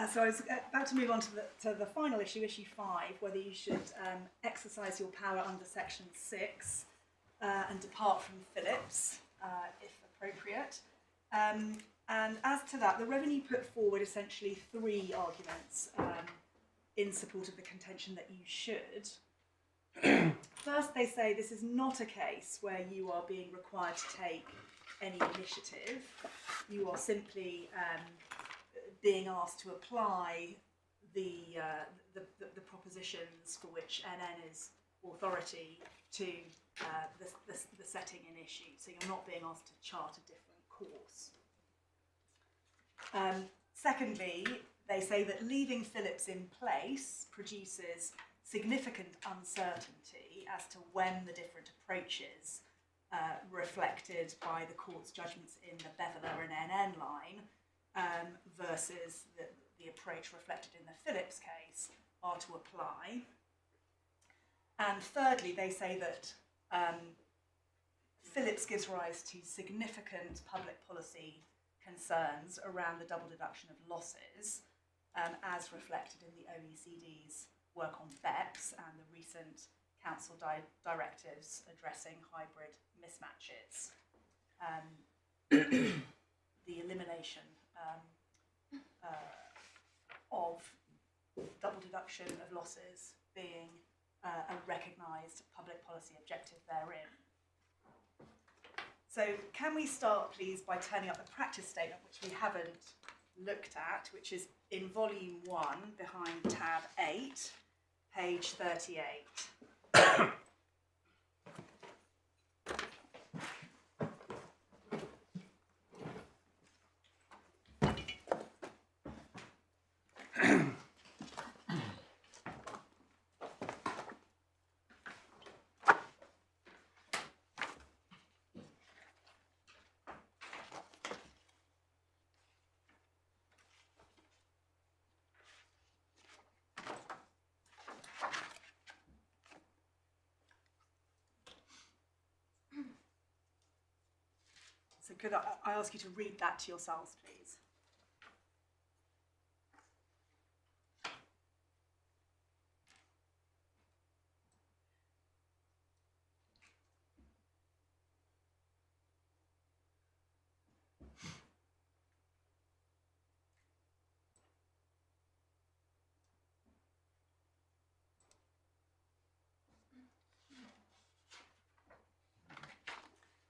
So I was about to move on to the final issue, issue 5, whether you should exercise your power under section 6 and depart from Phillips, if appropriate. And as to that, the revenue put forward essentially 3 arguments in support of the contention that you should. First, they say this is not a case where you are being required to take any initiative. You are simply being asked to apply the propositions for which NN is authority to the setting in issue. So you're not being asked to chart a different course. Secondly, they say that leaving Phillips in place produces significant uncertainty as to when the different approaches reflected by the court's judgments in the Beveler and NN line versus the approach reflected in the Phillips case are to apply. And thirdly, they say that Phillips gives rise to significant public policy concerns around the double deduction of losses, as reflected in the OECD's work on BEPS and the recent council directives addressing hybrid mismatches. The elimination of double deduction of losses being a recognised public policy objective therein. So can we start, please, by turning up the practice statement, which we haven't looked at, which is in volume 1 behind tab 8, page 38. So could I ask you to read that to yourselves, please?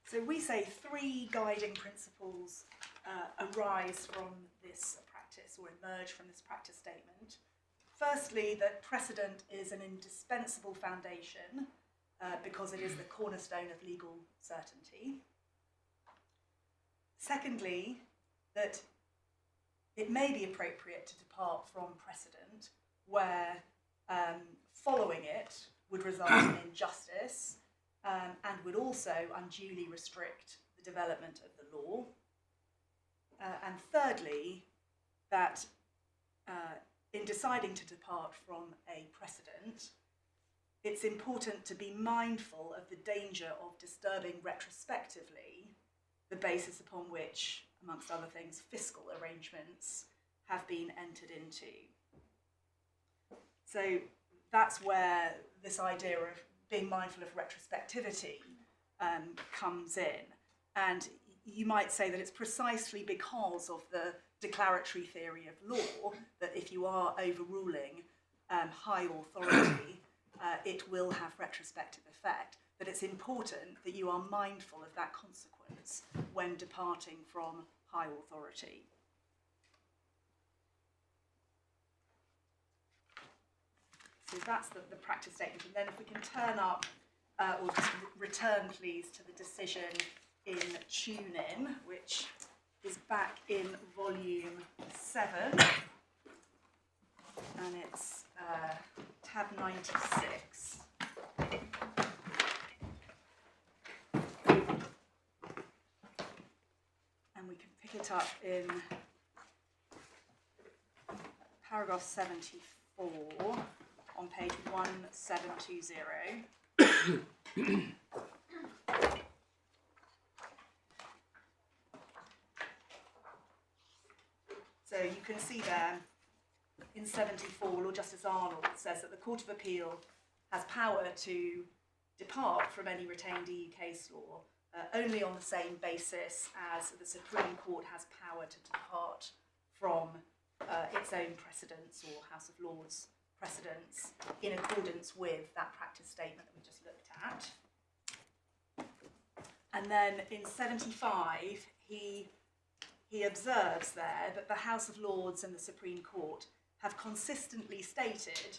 So we say 3 guiding principles arise from this practice or emerge from this practice statement. Firstly, that precedent is an indispensable foundation because it is the cornerstone of legal certainty. Secondly, that it may be appropriate to depart from precedent where following it would result in injustice and would also unduly restrict the development of the law. And thirdly, that in deciding to depart from a precedent, it's important to be mindful of the danger of disturbing retrospectively the basis upon which, amongst other things, fiscal arrangements have been entered into. So that's where this idea of being mindful of retrospectivity comes in. And you might say that it's precisely because of the declaratory theory of law that if you are overruling high authority, it will have retrospective effect, that it's important that you are mindful of that consequence when departing from high authority. So that's the practice statement. And then if we can turn up, or just return please to the decision in Tune-in, which is back in volume 7, and it's tab 96. And we can pick it up in paragraph 74 on page 1720. So you can see there 1974, Lord Justice Arnold says that the Court of Appeal has power to depart from any retained EU case law only on the same basis as the Supreme Court has power to depart from its own precedents or House of Lords precedents in accordance with that practice statement that we just looked at. And then in 75, he observes there that the House of Lords and the Supreme Court have consistently stated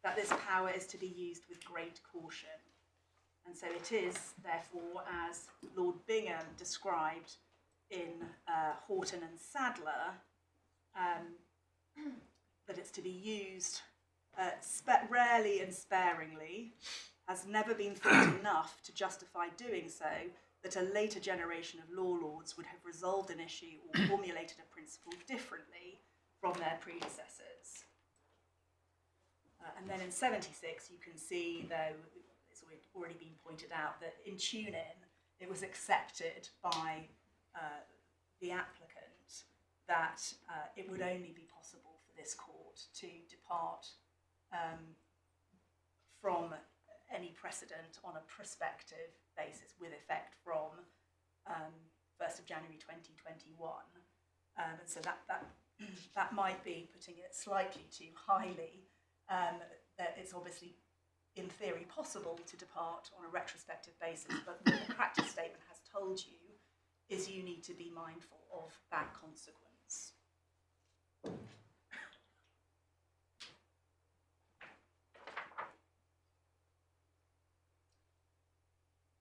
that this power is to be used with great caution. And so it is, therefore, as Lord Bingham described in Horton and Sadler, that it's to be used rarely and sparingly, has never been thought enough to justify doing so, that a later generation of law lords would have resolved an issue or formulated a principle differently from their predecessors. And then in 76, you can see, though it's already been pointed out, that in tune-in, it was accepted by the applicant that it would only be possible for this court to depart from any precedent on a prospective basis with effect from 1st of January 2021. And so that might be putting it slightly too highly, that it's obviously in theory possible to depart on a retrospective basis, but what the practice statement has told you is you need to be mindful of that consequence.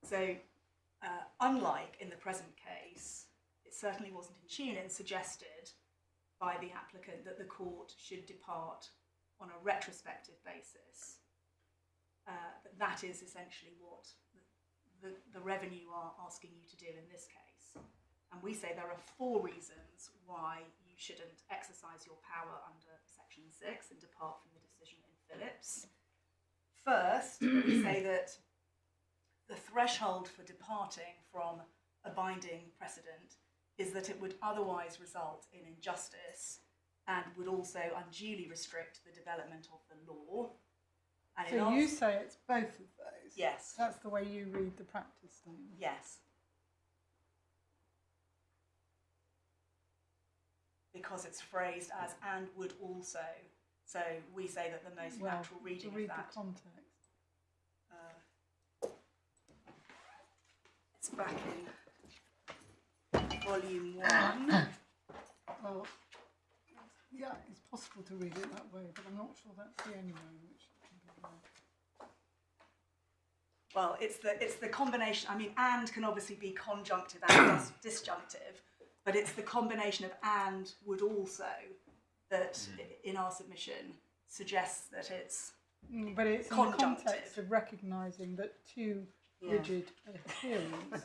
So, unlike in the present case, it certainly wasn't in tune-in suggested by the applicant that the court should depart on a retrospective basis. But that is essentially what the revenue are asking you to do in this case. And we say there are 4 reasons why you shouldn't exercise your power under Section 6 and depart from the decision in Phillips. First, we say that the threshold for departing from a binding precedent is that it would otherwise result in injustice and would also unduly restrict the development of the law. And so you say it's both of those? Yes. That's the way you read the practice statement? Yes. Because it's phrased as "and would also." So we say that the most natural reading to read of that. The context. It's back in volume 1. Well, yeah, it's possible to read it that way, but I'm not sure that's the only way in which it can be read. Well, it's the combination. I mean, "and" can obviously be conjunctive and disjunctive, but it's the combination of "and would also" that, in our submission, suggests that it's but it's conjunctive. In the context of recognising that too rigid adherence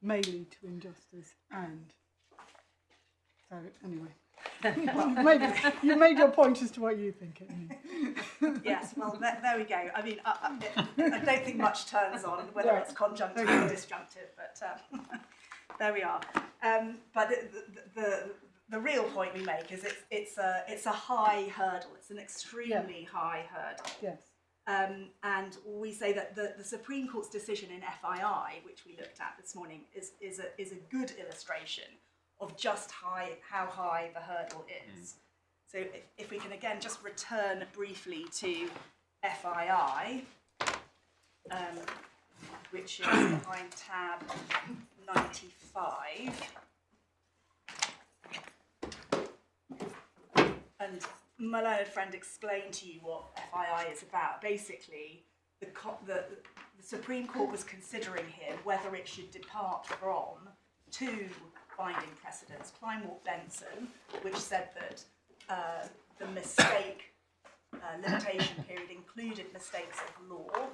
may lead to injustice, and so anyway, maybe you made your point as to what you think it means. Yes, well, there we go. I mean, I don't think much turns on whether it's conjunctive or disjunctive, but there we are. But the real point we make is it's a high hurdle. It's an extremely high hurdle. Yes. And we say that the Supreme Court's decision in FII, which we looked at this morning, is a good illustration of just how high the hurdle is. So if we can again just return briefly to FII, which is behind tab 95. And my learned friend explained to you what FII is about. Basically, the Supreme Court was considering here whether it should depart from 2 binding precedents. Kleinwort-Benson, which said that the mistake limitation period included mistakes of law,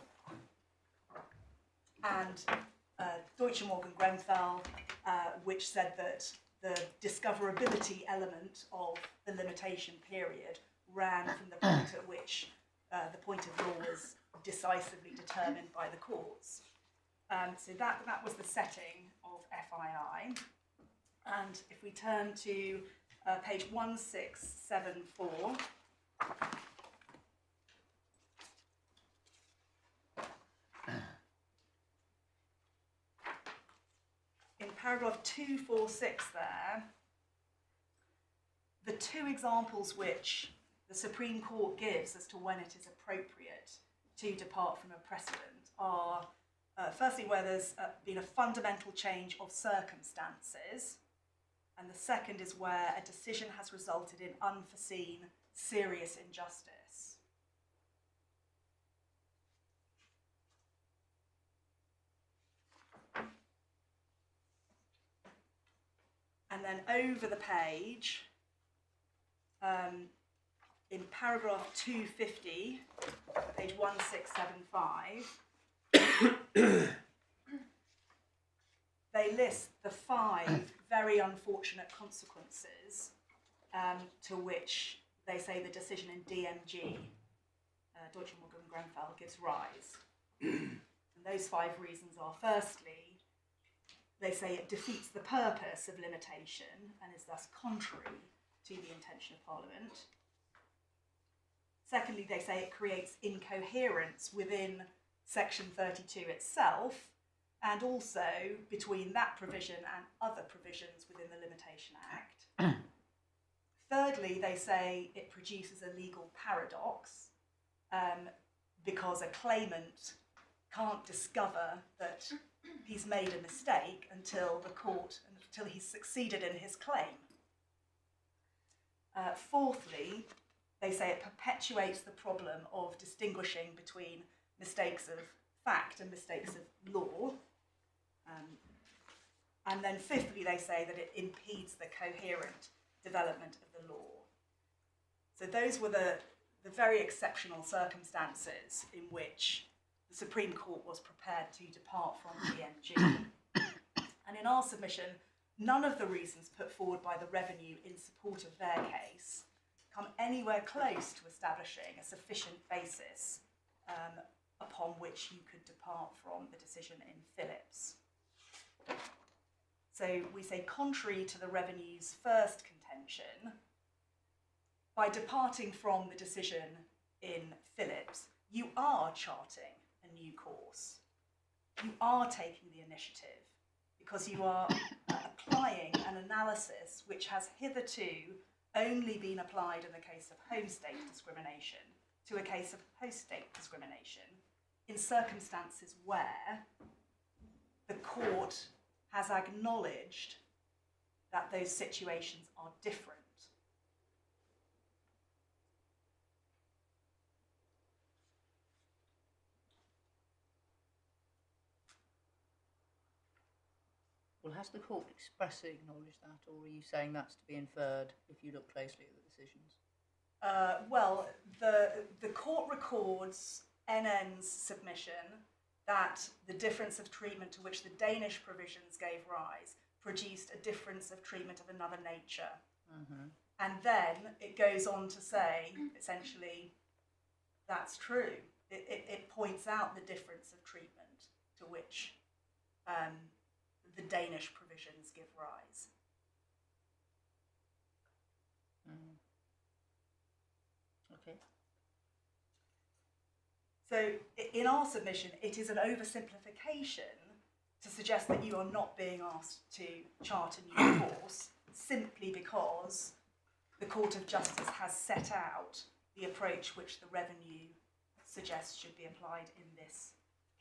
and Deutsche Morgan-Grenfell, which said that the discoverability element of the limitation period ran from the point at which the point of law was decisively determined by the courts. So that was the setting of FII. And if we turn to page 1674 In paragraph 246 there, the two examples which the Supreme Court gives as to when it is appropriate to depart from a precedent are, firstly, where there's been a fundamental change of circumstances, and the second is where a decision has resulted in unforeseen, serious injustice. And then over the page, in paragraph 250, page 1675, they list the 5 very unfortunate consequences to which they say the decision in DMG, Deutsche Morgan Grenfell, gives rise. And those 5 reasons are, firstly, they say it defeats the purpose of limitation and is thus contrary to the intention of Parliament. Secondly, they say it creates incoherence within Section 32 itself, and also between that provision and other provisions within the Limitation Act. Thirdly, they say it produces a legal paradox because a claimant can't discover that he's made a mistake until he's succeeded in his claim. Fourthly, they say it perpetuates the problem of distinguishing between mistakes of fact and mistakes of law. And then fifthly, they say that it impedes the coherent development of the law. So those were the very exceptional circumstances in which the Supreme Court was prepared to depart from DMG. And in our submission, none of the reasons put forward by the Revenue in support of their case come anywhere close to establishing a sufficient basis upon which you could depart from the decision in Phillips. So we say, contrary to the Revenue's first contention, by departing from the decision in Phillips, you are charting a new course. You are taking the initiative because you are applying an analysis which has hitherto only been applied in the case of home state discrimination to a case of host state discrimination in circumstances where the court has acknowledged that those situations are different. Well, has the court expressly acknowledged that, or are you saying that's to be inferred if you look closely at the decisions? Well, the court records NN's submission that the difference of treatment to which the Danish provisions gave rise produced a difference of treatment of another nature. Mm-hmm. And then it goes on to say, essentially, that's true. It points out the difference of treatment to which the Danish provisions give rise. Mm. Okay. So in our submission, it is an oversimplification to suggest that you are not being asked to chart a new course simply because the Court of Justice has set out the approach which the Revenue suggests should be applied in this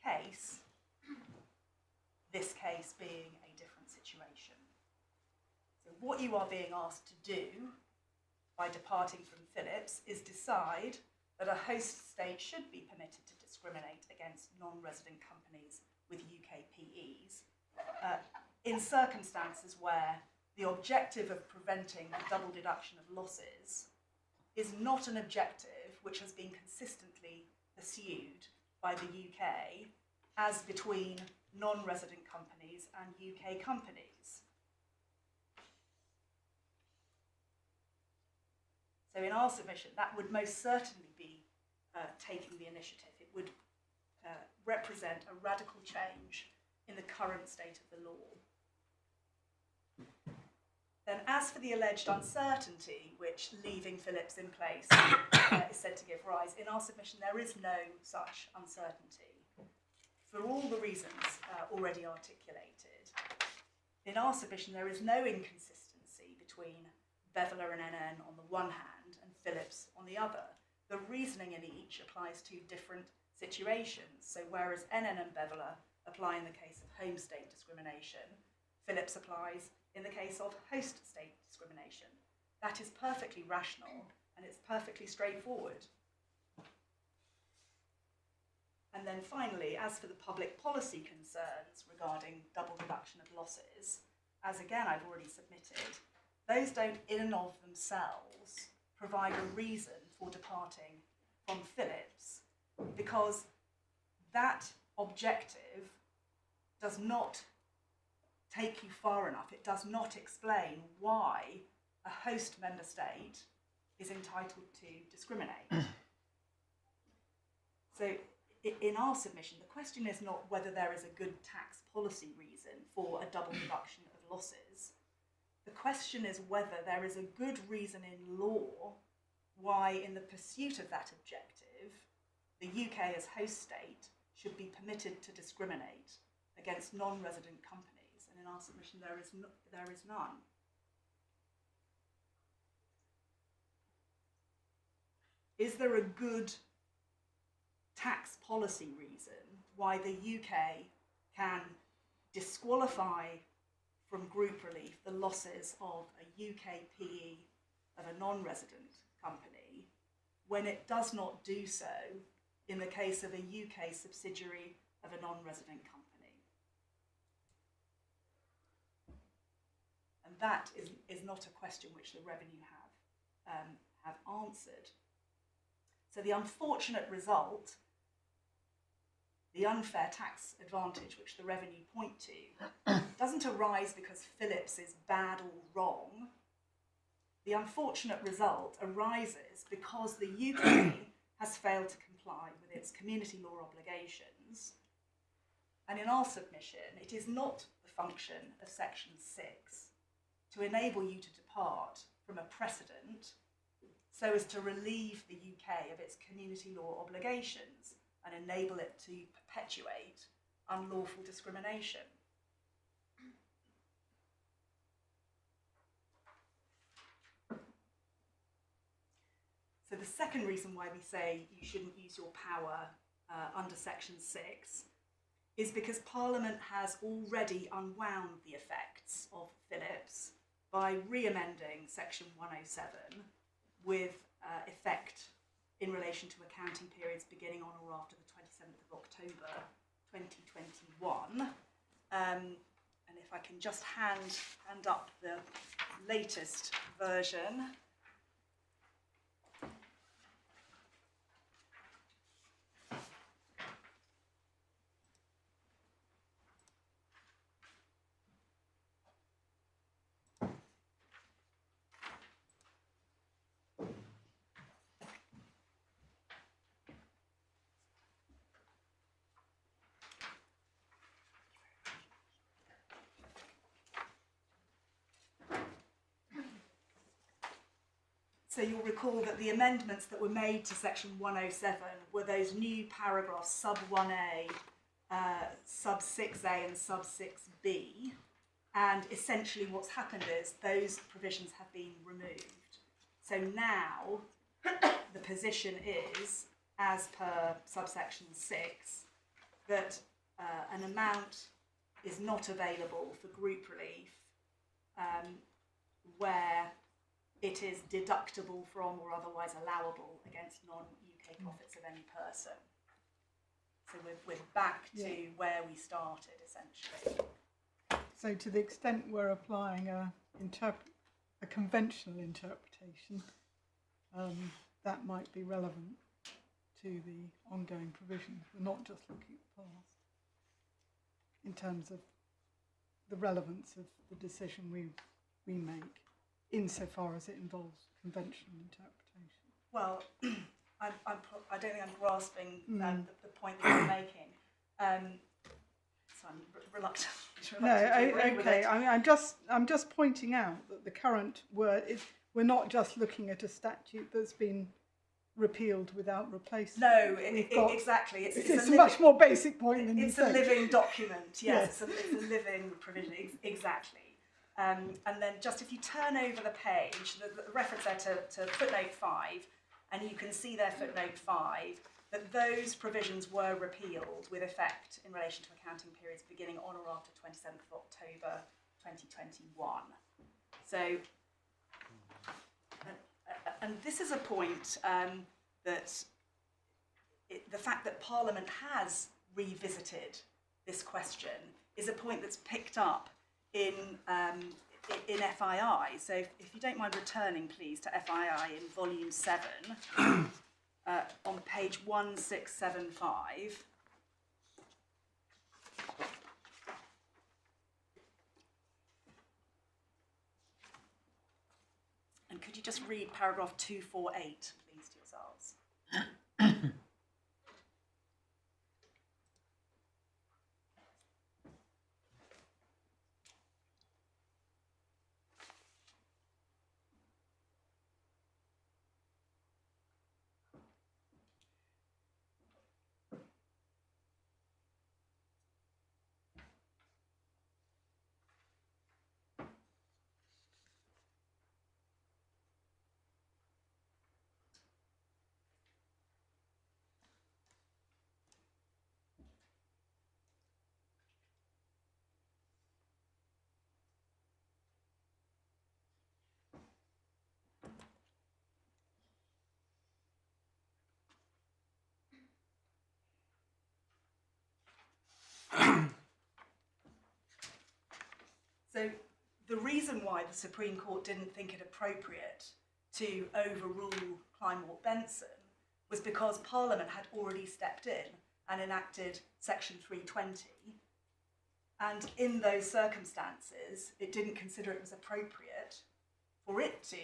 case being a different situation. So what you are being asked to do by departing from Phillips is decide that a host state should be permitted to discriminate against non-resident companies with UK PEs in circumstances where the objective of preventing the double deduction of losses is not an objective which has been consistently pursued by the UK as between non-resident companies and UK companies. So in our submission, that would most certainly be taking the initiative. It would represent a radical change in the current state of the law. Then as for the alleged uncertainty which leaving Phillips in place is said to give rise, in our submission there is no such uncertainty for all the reasons already articulated. In our submission there is no inconsistency between Beveler and NN on the one hand and Phillips on the other. The reasoning in each applies to different situations. So whereas NN and Beveler apply in the case of home state discrimination, Phillips applies in the case of host state discrimination. That is perfectly rational and it's perfectly straightforward. And then finally, as for the public policy concerns regarding double deduction of losses, as again I've already submitted, those don't in and of themselves provide a reason for departing from Phillips, because that objective does not take you far enough. It does not explain why a host member state is entitled to discriminate. So in our submission, the question is not whether there is a good tax policy reason for a double deduction of losses. The question is whether there is a good reason in law why, in the pursuit of that objective, the UK as host state should be permitted to discriminate against non-resident companies. And in our submission, there is none. Is there a good tax policy reason why the UK can disqualify from group relief the losses of a UK PE of a non-resident company when it does not do so in the case of a UK subsidiary of a non-resident company? And that is not a question which the Revenue have answered. So the unfortunate result, the unfair tax advantage which the Revenue point to, doesn't arise because Phillips is bad or wrong. The unfortunate result arises because the UK has failed to comply with its community law obligations. And in our submission, it is not the function of Section 6 to enable you to depart from a precedent so as to relieve the UK of its community law obligations and enable it to perpetuate unlawful discrimination. So the second reason why we say you shouldn't use your power under Section 6 is because Parliament has already unwound the effects of Phillips by re-amending Section 107 with effect in relation to accounting periods beginning on or after the 27th of October 2021. And if I can just hand up the latest version. So you'll recall that the amendments that were made to Section 107 were those new paragraphs sub 1A, sub 6A and sub 6B. And essentially what's happened is those provisions have been removed. So now the position is, as per subsection 6, that an amount is not available for group relief where it is deductible from or otherwise allowable against non-UK profits of any person. So we're back to where we started, essentially. So to the extent we're applying a conventional interpretation, that might be relevant to the ongoing provisions. We're not just looking at the past in terms of the relevance of the decision we make, insofar as it involves conventional interpretation. Well, I don't think I'm grasping the point that you're making. So I'm reluctant. No, okay. I mean, I'm just pointing out that the current word is, we're not just looking at a statute that's been repealed without replacement. No, exactly. It's a much more basic point than you It's think. a living document. Yes, it's a living provision. Exactly. And then just if you turn over the page, the reference there to footnote 5, and you can see there footnote 5, that those provisions were repealed with effect in relation to accounting periods beginning on or after 27th of October 2021. So, and this is a point that the fact that Parliament has revisited this question is a point that's picked up in FII. So if you don't mind returning, please, to FII in volume 7, on page 1675. And could you just read paragraph 248, please, to yourselves? So the reason why the Supreme Court didn't think it appropriate to overrule Kleinwort-Benson was because Parliament had already stepped in and enacted Section 320. And in those circumstances, it didn't consider it was appropriate for it to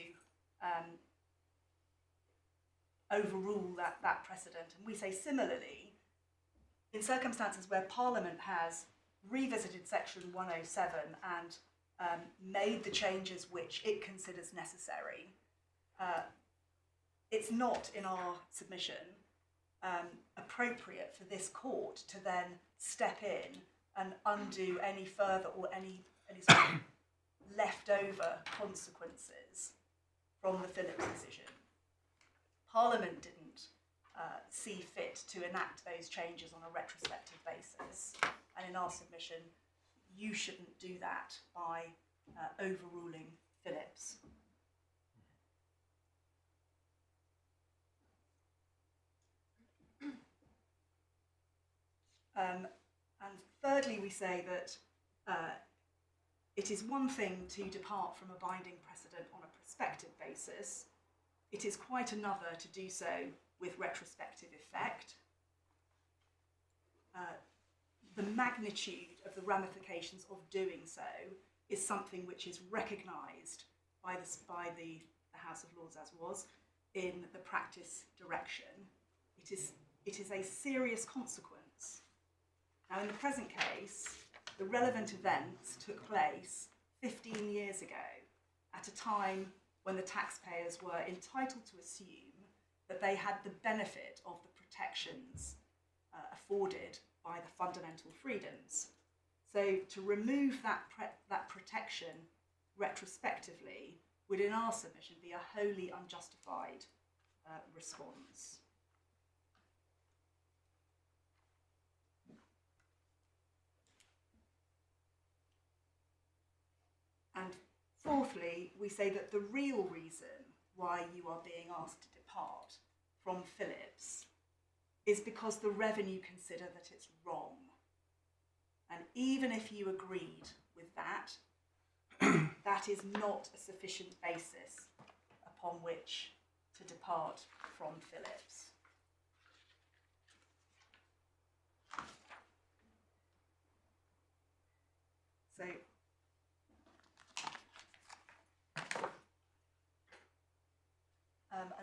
overrule that precedent. And we say similarly, in circumstances where Parliament has revisited Section 107 and made the changes which it considers necessary, it's not, in our submission, appropriate for this court to then step in and undo any further or any sort of leftover consequences from the Phillips decision. Parliament didn't see fit to enact those changes on a retrospective basis, and in our submission, you shouldn't do that by overruling Phillips. And thirdly, we say that it is one thing to depart from a binding precedent on a prospective basis. It is quite another to do so with retrospective effect. The magnitude of the ramifications of doing so is something which is recognised by the House of Lords, as was, in the practice direction. It is a serious consequence. Now, in the present case, the relevant events took place 15 years ago, at a time when the taxpayers were entitled to assume that they had the benefit of the protections afforded by the fundamental freedoms. So to remove that protection retrospectively would, in our submission, be a wholly unjustified response. And fourthly, we say that the real reason why you are being asked to depart from Phillips is because the revenue consider that it's wrong. And even if you agreed with that, that is not a sufficient basis upon which to depart from Phillips. So,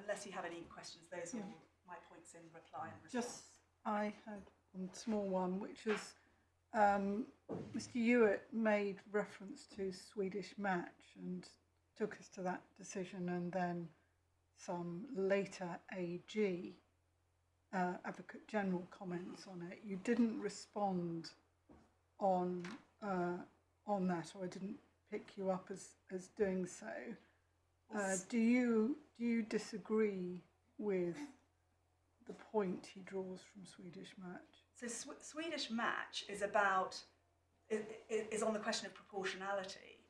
unless you have any questions, those are my points in reply and response. Just, I had one small one, which was Mr. Hewitt made reference to Swedish Match and took us to that decision, and then some later AG, Advocate General, comments on it. You didn't respond on that, or I didn't pick you up as doing so. Do you disagree with the point he draws from Swedish Match? So Swedish Match is on the question of proportionality.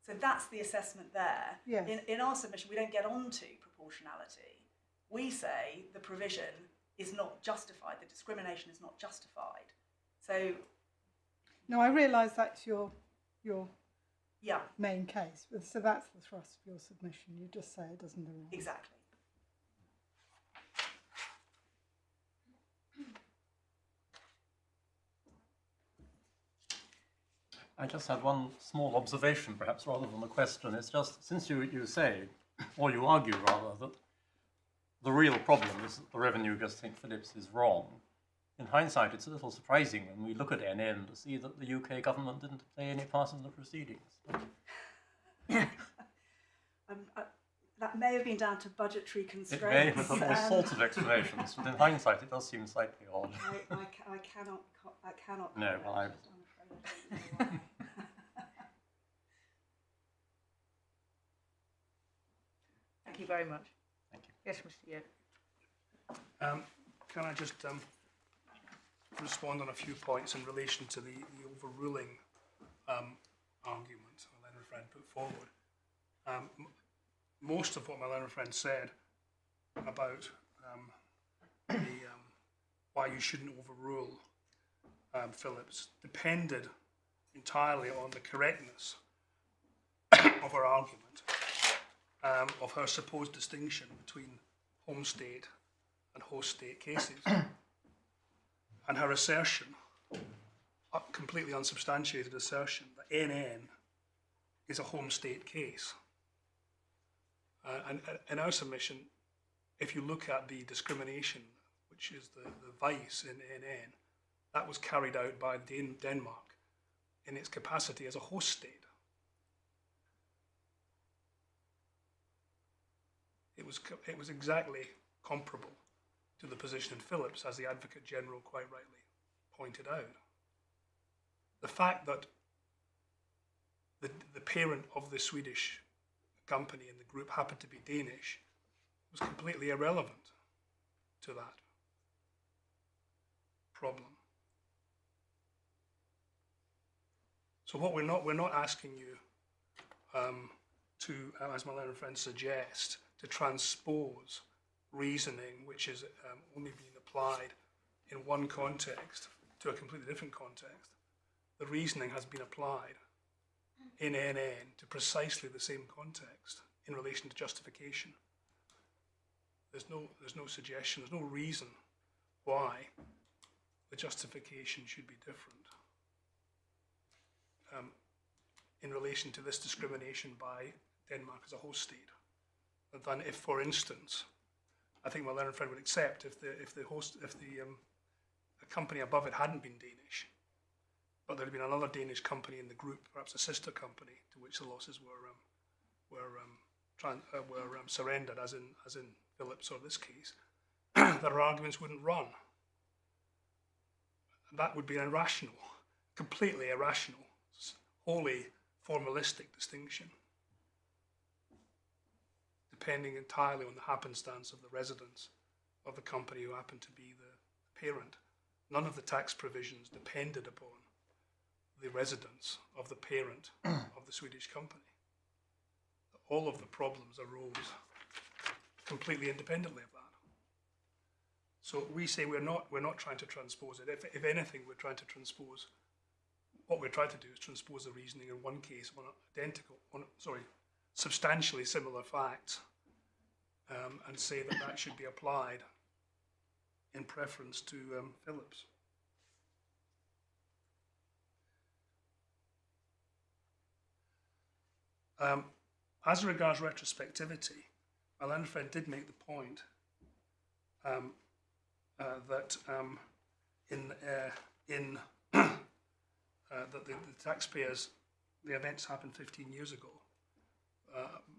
So that's the assessment there. Yes. In our submission, we don't get onto proportionality. We say the provision is not justified, the discrimination is not justified. So... No, I realise that's your yeah, main case. So that's the thrust of your submission. You just say it doesn't do it. exactly. I just had one small observation, perhaps, rather than a question. It's just, since you say, or you argue rather, that the real problem is that the revenue adjusting Phillips is wrong, in hindsight, it's a little surprising when we look at NN to see that the UK government didn't play any part in the proceedings. That may have been down to budgetary constraints. It may have all sorts of explanations, but in hindsight, it does seem slightly odd. I cannot. No, well, I'm afraid I don't know why. Thank you very much. Thank you. Yes, Mr. Yeo. Can I just respond on a few points in relation to the overruling argument my learned friend put forward? Most of what my learned friend said about why you shouldn't overrule Phillips depended entirely on the correctness of her argument, of her supposed distinction between home state and host state cases, and her assertion, a completely unsubstantiated assertion, that NN is a home state case. And in our submission, if you look at the discrimination, which is the vice in NN, that was carried out by Denmark in its capacity as a host state. It was exactly comparable to the position in Phillips, as the Advocate General quite rightly pointed out. The fact that the parent of the Swedish company in the group happened to be Danish was completely irrelevant to that problem. So what we're not asking you to, as my learned friend suggests, to transpose reasoning which is only being applied in one context to a completely different context. The reasoning has been applied in NN to precisely the same context in relation to justification. There's no suggestion, there's no reason why the justification should be different in relation to this discrimination by Denmark as a host state than if, for instance, I think my learned friend would accept if the company above it hadn't been Danish, but there had been another Danish company in the group, perhaps a sister company, to which the losses were surrendered, as in Phillips or this case, their arguments wouldn't run. That would be an irrational, completely irrational, wholly formalistic distinction, depending entirely on the happenstance of the residence of the company who happened to be the parent. None of the tax provisions depended upon the residence of the parent of the Swedish company. All of the problems arose completely independently of that. So we say we're not trying to transpose it. If anything, we're trying to transpose. What we're trying to do is transpose the reasoning in one case on substantially similar facts, and say that should be applied in preference to Phillips. As regards retrospectivity, my learned friend did make the point that in that the taxpayers, the events happened 15 years ago.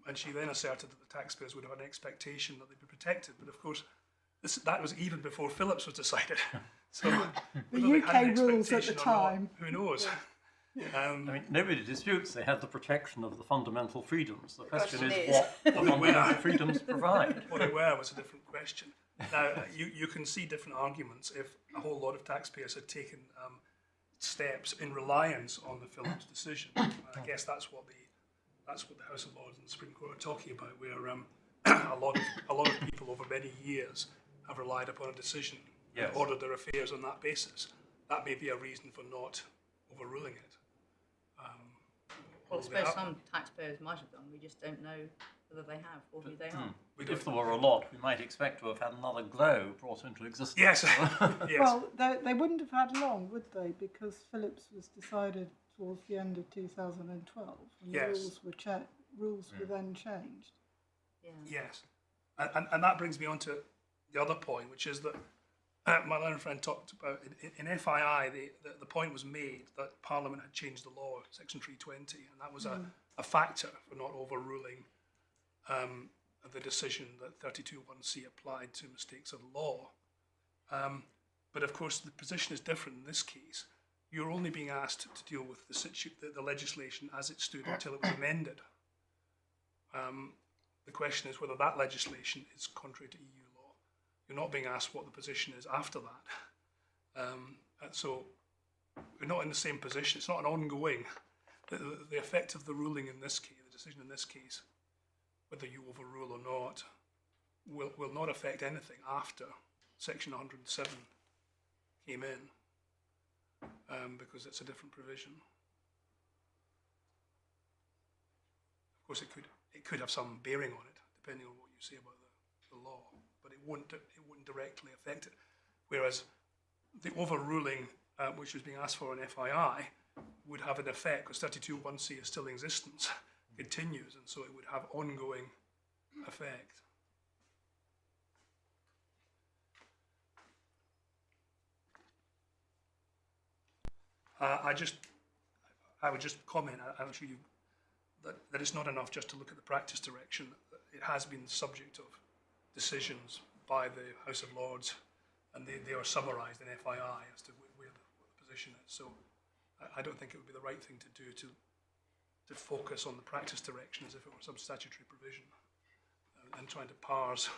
And she then asserted that the taxpayers would have an expectation that they'd be protected. But of course, that was even before Phillips was decided. So The whether they had an UK rules at the expectation or not, time. who knows? I mean, nobody disputes they have the protection of the fundamental freedoms. The question Question is is- what the fundamental freedoms provide. What they were was a different question. Now, you can see different arguments if a whole lot of taxpayers had taken steps in reliance on the Phillips decision. And I guess that's what the House of Lords and the Supreme Court are talking about, where a lot of people over many years have relied upon a decision Yes. and ordered their affairs on that basis. That may be a reason for not overruling it. Well, I although they suppose have- some taxpayers might have done. We just don't know whether they have or who they are. we If don't- there were a lot, we might expect to have had another glow brought into existence. Yes, yes. Well, they wouldn't have had long, would they? Because Phillips was decided towards the end of 2012, and Yes. the rules were then changed. Yeah. Yes, and that brings me on to the other point, which is that my learned friend talked about in FII, the point was made that Parliament had changed the law, Section 320, and that was a factor for not overruling the decision that 32(1)(c) applied to mistakes of law. But of course, the position is different in this case. You're only being asked to deal with the legislation as it stood until it was amended. The question is whether that legislation is contrary to EU law. You're not being asked what the position is after that. And so we're not in the same position. It's not an ongoing. The effect of the ruling in this case, the decision in this case, whether you overrule or not, will not affect anything after Section 107 came in, because it's a different provision. Of course, it could have some bearing on it, depending on what you say about the law, but it wouldn't directly affect it. Whereas the overruling, which was being asked for in FII, would have an effect, because 32(1)(c) is still in existence, continues, and so it would have ongoing effect. I would just comment, I'm sure you, that it's not enough just to look at the practice direction. It has been the subject of decisions by the House of Lords, and they are summarised in FII as to what the position is. So I don't think it would be the right thing to do to focus on the practice direction as if it were some statutory provision, and trying to parse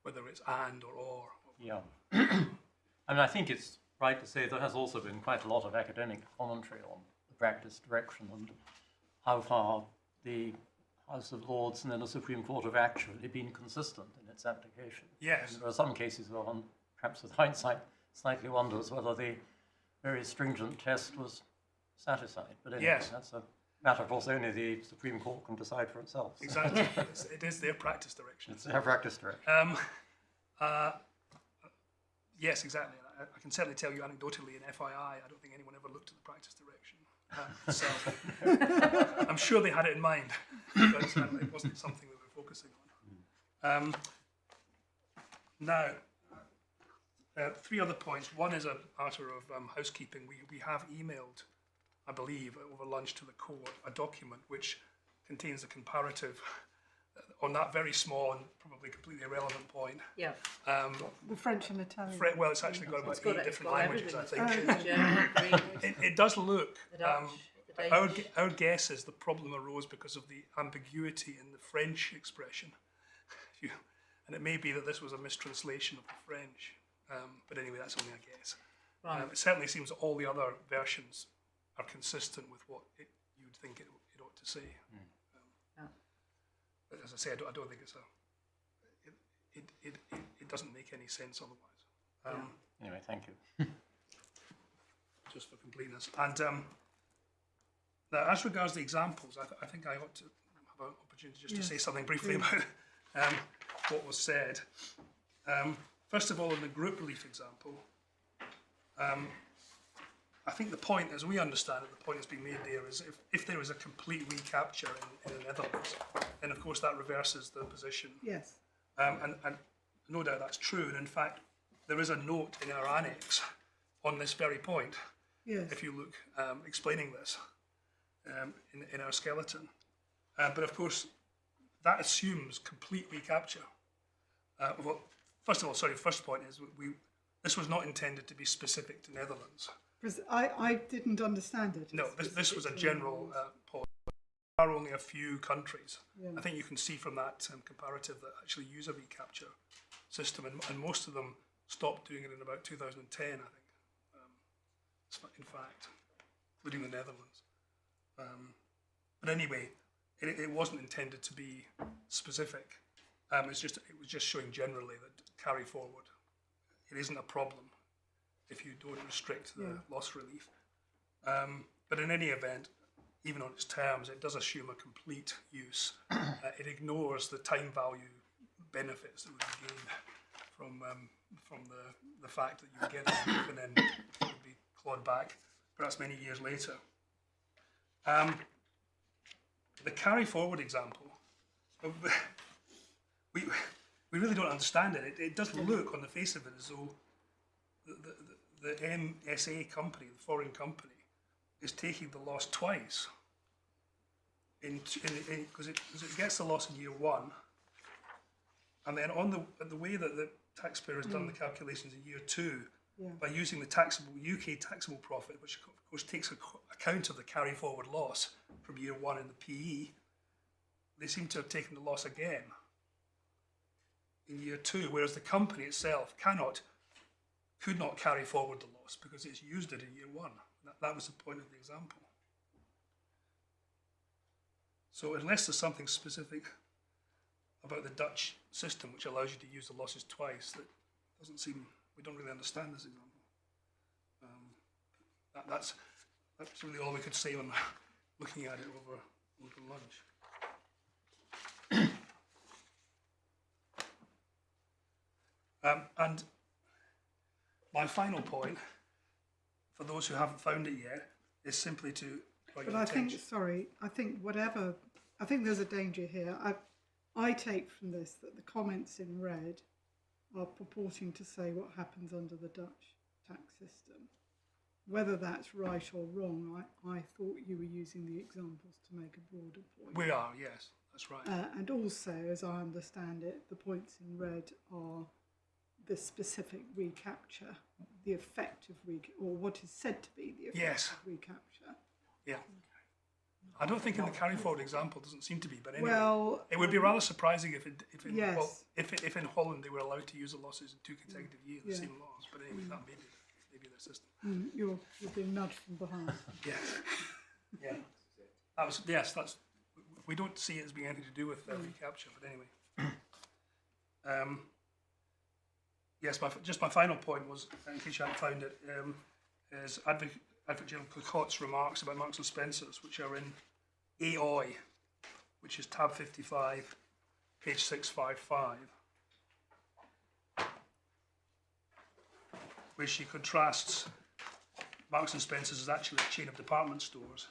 whether it's and or. Yeah. I mean, I think it's right to say there has also been quite a lot of academic commentary on the practice direction and how far the House of Lords and then the Supreme Court have actually been consistent in its application. Yes. And there are some cases where one, perhaps with hindsight, slightly wonders whether the very stringent test was satisfied. But anyway, Yes. that's a matter, of course, only the Supreme Court can decide for itself. So Exactly. It is their practice direction. it's their practice direction. Yes, exactly. I can certainly tell you anecdotally in FII, I don't think anyone ever looked at the practice direction. So I'm sure they had it in mind, but it wasn't something we were focusing on. Now, three other points. One is a matter of housekeeping. We have emailed, I believe, over lunch to the court, a document which contains a comparative on that very small and probably completely irrelevant point. Yeah. The French and Italian. Well, it's actually got about It's got 8 it, different it's got languages, I everything. think. German, Greek, It does look. the Dutch, the Our, Danish. our guess is the problem arose because of the ambiguity in the French expression. And it may be that this was a mistranslation of the French. But anyway, that's only a guess. Right. It certainly seems that all the other versions are consistent with what you'd think it ought to say. But as I say, I don't think it's it doesn't make any sense otherwise. Anyway, thank you. Just for completeness. And now, as regards the examples, I think I ought to have an opportunity just to say something briefly about what was said. First of all, in the group relief example, I think the point, as we understand it, the point that's being made there is if there is a complete recapture in the Netherlands, then of course that reverses the position. Yes. And no doubt that's true. And in fact, there is a note in our annex on this very point. Yes. if you look, explaining this in our skeleton. But of course, that assumes complete recapture. Well, first point is this was not intended to be specific to Netherlands. Because I didn't understand it. No, this was a general policy. There are only a few countries. Yeah. I think you can see from that comparative that actually use a recapture system, and most of them stopped doing it in about 2010, I think. In fact, including the Netherlands. But anyway, it wasn't intended to be specific. It was just showing generally that carry forward. It isn't a problem if you don't restrict the loss relief. But in any event, even on its terms, it does assume a complete use. It ignores the time value benefits that would be gained from the fact that you would get the relief and then it would be clawed back, perhaps many years later. The carry forward example, we really don't understand it. It does look on the face of it as though the MSA company, the foreign company, is taking the loss twice. Because it gets the loss in year one, and then on the way that the taxpayer has done the calculations in year two, by using the UK taxable profit, which of course takes account of the carry forward loss from year one in the PE, they seem to have taken the loss again in year two, whereas the company itself could not carry forward the loss because it's used it in year one. That was the point of the example. So unless there's something specific about the Dutch system which allows you to use the losses twice, that doesn't seem, we don't really understand this example. That's really all we could say on looking at it over lunch. And my final point, for those who haven't found it yet, is simply to draw your attention. I think there's a danger here. I take from this that the comments in red are purporting to say what happens under the Dutch tax system. Whether that's right or wrong, I thought you were using the examples to make a broader point. We are, yes, that's right. And also, as I understand it, the points in red are the specific recapture, the effect of or what is said to be the effect of recapture. Yeah. I don't think in the carry forward example doesn't seem to be, but anyway, well, it would be rather surprising if in Holland they were allowed to use the losses in 2 consecutive years, the same laws. But anyway, that may be their system. You're being nudged from behind. Yeah. That's. We don't see it as being anything to do with recapture, but anyway. Yes, my final point was, in case you hadn't found it, is Advocate General Cocotte's remarks about Marks and Spencer's, which are in AOI, which is tab 55, page 655, where she contrasts Marks and Spencer's as actually a chain of department stores.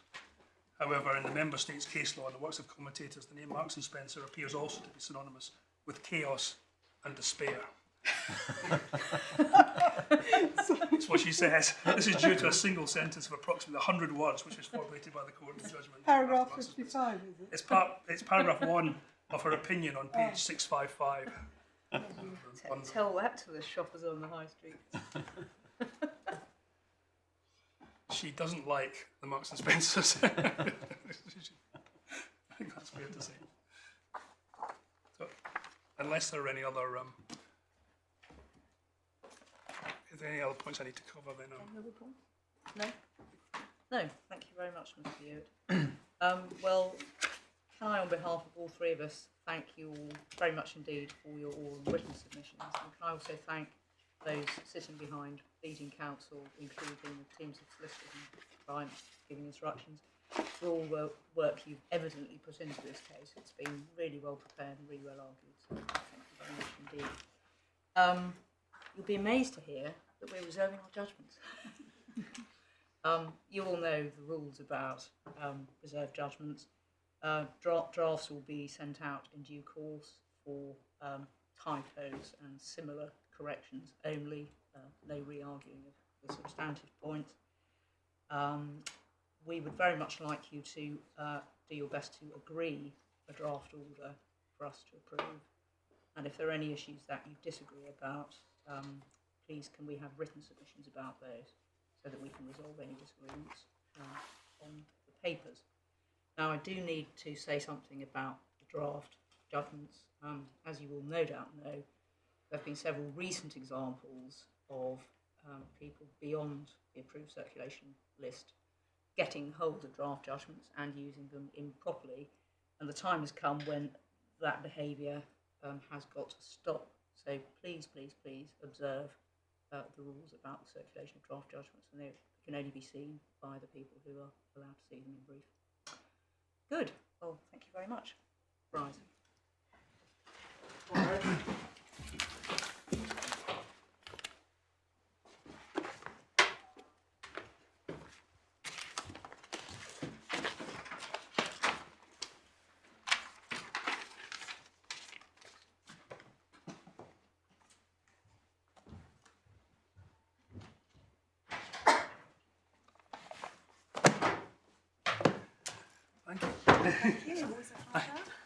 However, in the member states' case law and the works of commentators, the name Marks and Spencer appears also to be synonymous with chaos and despair. That's what she says. This is due to a single sentence of approximately 100 words, which was formulated by the court in judgment. Paragraph 55, is it? It's paragraph 1 of her opinion on page 655. Tell that to the shoppers on the high street. She doesn't like the Marks and Spencers. I think that's fair to say. So, unless there are any other if there are any other points I need to cover, then Any other points? No, thank you very much, Mr. Hewitt. Well, can I, on behalf of all three of us, thank you all very much indeed for your oral and written submissions, and can I also thank those sitting behind leading counsel, including the teams of solicitors and clients giving instructions, for all the work you've evidently put into this case. It's been really well prepared and really well argued, so thank you very much indeed. You'll be amazed to hear that we're reserving our judgments. You all know the rules about reserved judgments. Drafts will be sent out in due course for typos and similar corrections only, no re-arguing of the substantive points. we would very much like you to do your best to agree a draft order for us to approve. And if there are any issues that you disagree about, please can we have written submissions about those so that we can resolve any disagreements on the papers. Now, I do need to say something about the draft judgments. As you will no doubt know, there have been several recent examples of people beyond the approved circulation list getting hold of draft judgments and using them improperly, and the time has come when that behaviour has got to stop. So please, please, please observe the rules about the circulation of draft judgments, and they can only be seen by the people who are allowed to see them in brief. Good. Well, thank you very much. Rise. Thank you. Thank you. Always a pleasure.